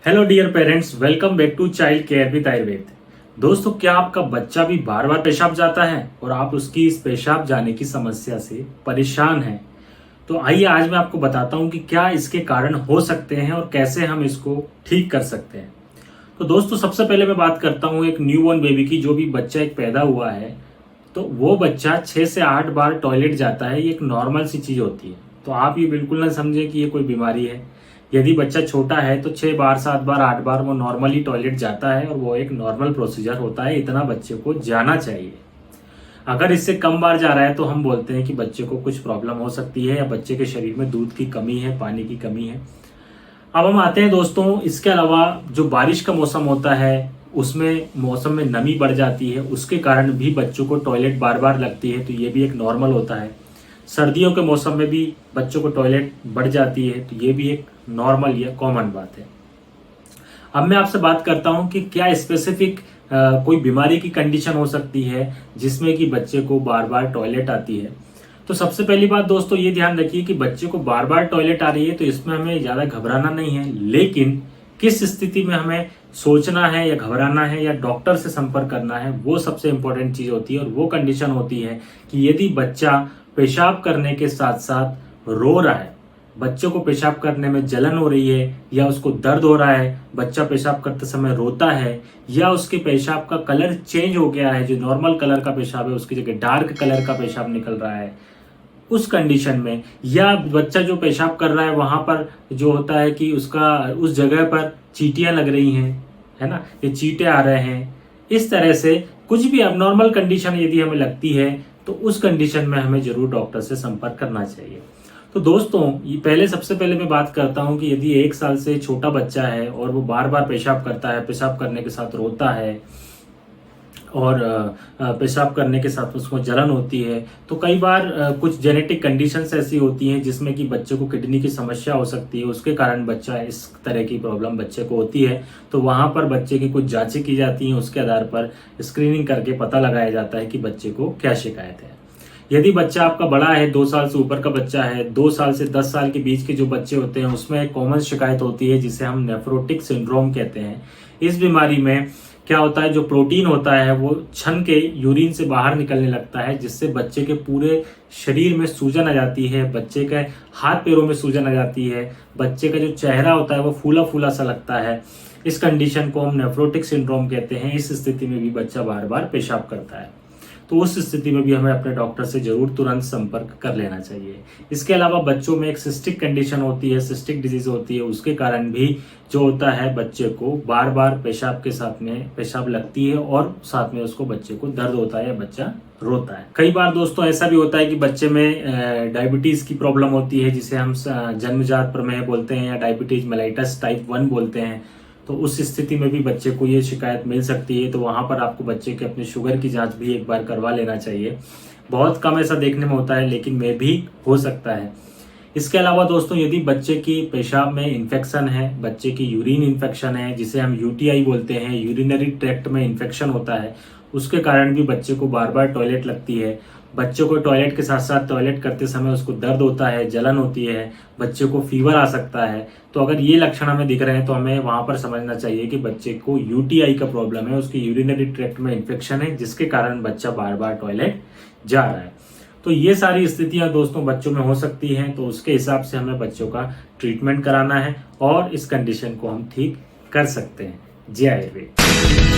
Hello dear parents, welcome back to child care with Ayurveda. दोस्तों, क्या आपका बच्चा भी बार बार पेशाब जाता है और आप उसकी इस पेशाब जाने की समस्या से परेशान हैं? तो आइए आज मैं आपको बताता हूं कि क्या इसके कारण हो सकते हैं और कैसे हम इसको ठीक कर सकते हैं। तो दोस्तों, सबसे पहले मैं बात करता हूं एक न्यूबॉर्न बेबी की। जो भी बच्चा एक पैदा हुआ है तो वो बच्चा 6 से 8 बार टॉयलेट जाता है। ये एक नॉर्मल सी चीज़ होती है, तो आप ये बिल्कुल ना समझें कि ये कोई बीमारी है। यदि बच्चा छोटा है तो 6 बार 7 बार 8 बार वो नॉर्मली टॉयलेट जाता है और वो एक नॉर्मल प्रोसीजर होता है। इतना बच्चे को जाना चाहिए। अगर इससे कम बार जा रहा है तो हम बोलते हैं कि बच्चे को कुछ प्रॉब्लम हो सकती है या बच्चे के शरीर में दूध की कमी है, पानी की कमी है। अब हम आते हैं दोस्तों, इसके अलावा जो बारिश का मौसम होता है उसमें मौसम में नमी बढ़ जाती है, उसके कारण भी बच्चों को टॉयलेट बार बार लगती है, तो ये भी एक नॉर्मल होता है। सर्दियों के मौसम में भी बच्चों को टॉयलेट बढ़ जाती है, तो ये भी एक नॉर्मल या कॉमन बात है। अब मैं आपसे बात करता हूं कि क्या स्पेसिफिक कोई बीमारी की कंडीशन हो सकती है जिसमें कि बच्चे को बार बार टॉयलेट आती है। तो सबसे पहली बात दोस्तों ये ध्यान रखिए कि बच्चे को बार बार टॉयलेट आ रही है तो इसमें हमें ज़्यादा घबराना नहीं है, लेकिन किस स्थिति में हमें सोचना है या घबराना है या डॉक्टर से संपर्क करना है, वो सबसे इंपॉर्टेंट चीज़ होती है। और वो कंडीशन होती है कि यदि बच्चा पेशाब करने के साथ साथ रो रहा है, बच्चों को पेशाब करने में जलन हो रही है या उसको दर्द हो रहा है, बच्चा पेशाब करते समय रोता है या उसके पेशाब का कलर चेंज हो गया है, जो नॉर्मल कलर का पेशाब है उसकी जगह डार्क कलर का पेशाब निकल रहा है, उस कंडीशन में, या बच्चा जो पेशाब कर रहा है वहां पर जो होता है कि उसका उस जगह पर चींटियां लग रही हैं, है ना, ये चींटे आ रहे हैं, इस तरह से कुछ भी अबनॉर्मल कंडीशन यदि हमें लगती है तो उस कंडीशन में हमें जरूर डॉक्टर से संपर्क करना चाहिए। तो दोस्तों, ये पहले सबसे पहले मैं बात करता हूं कि यदि 1 साल से छोटा बच्चा है और वो बार बार पेशाब करता है, पेशाब करने के साथ रोता है और पेशाब करने के साथ उसको जलन होती है, तो कई बार कुछ जेनेटिक कंडीशंस ऐसी होती हैं जिसमें कि बच्चे को किडनी की समस्या हो सकती है, उसके कारण बच्चा इस तरह की प्रॉब्लम बच्चे को होती है। तो वहाँ पर बच्चे की कुछ जांचें की जाती हैं, उसके आधार पर स्क्रीनिंग करके पता लगाया जाता है कि बच्चे को क्या शिकायत है। यदि बच्चा आपका बड़ा है, 2 साल से ऊपर का बच्चा है, 2 साल से 10 साल के बीच के जो बच्चे होते हैं उसमें एक कॉमन शिकायत होती है जिसे हम नेफ्रोटिक सिंड्रोम कहते हैं। इस बीमारी में क्या होता है, जो प्रोटीन होता है वो छन के यूरिन से बाहर निकलने लगता है, जिससे बच्चे के पूरे शरीर में सूजन आ जाती है, बच्चे के हाथ पैरों में सूजन आ जाती है, बच्चे का जो चेहरा होता है वो फूला फूला सा लगता है। इस कंडीशन को हम नेफ्रोटिक सिंड्रोम कहते हैं। इस स्थिति में भी बच्चा बार बार पेशाब करता है, तो उस स्थिति में भी हमें अपने डॉक्टर से जरूर तुरंत संपर्क कर लेना चाहिए। इसके अलावा बच्चों में एक सिस्टिक कंडीशन होती है, सिस्टिक डिजीज होती है, उसके कारण भी जो होता है बच्चे को बार बार पेशाब के साथ में पेशाब लगती है और साथ में उसको बच्चे को दर्द होता है या बच्चा रोता है। कई बार दोस्तों ऐसा भी होता है कि बच्चे में डायबिटीज की प्रॉब्लम होती है जिसे हम जन्मजात प्रमेह बोलते हैं या डायबिटीज मेलाइटस टाइप 1 बोलते हैं। तो उस स्थिति में भी बच्चे को ये शिकायत मिल सकती है, तो वहां पर आपको बच्चे के अपने शुगर की जांच भी एक बार करवा लेना चाहिए। बहुत कम ऐसा देखने में होता है, लेकिन में भी हो सकता है। इसके अलावा दोस्तों, यदि बच्चे की पेशाब में इन्फेक्शन है, बच्चे की यूरिन इन्फेक्शन है जिसे हम यूटीआई बोलते हैं, यूरिनरी ट्रैक्ट में इन्फेक्शन होता है, उसके कारण भी बच्चे को बार बार टॉयलेट लगती है, बच्चों को टॉयलेट के साथ साथ टॉयलेट करते समय उसको दर्द होता है, जलन होती है, बच्चे को फीवर आ सकता है, तो अगर ये लक्षण हमें दिख रहे हैं तो हमें वहां पर समझना चाहिए कि बच्चे को यूटीआई का प्रॉब्लम है, उसकी यूरिनरी ट्रैक्ट में इन्फेक्शन है जिसके कारण बच्चा बार बार टॉयलेट जा रहा है। तो ये सारी स्थितियां दोस्तों बच्चों में हो सकती हैं, तो उसके हिसाब से हमें बच्चों का ट्रीटमेंट कराना है और इस कंडीशन को हम ठीक कर सकते हैं। जय आयुर्वेद।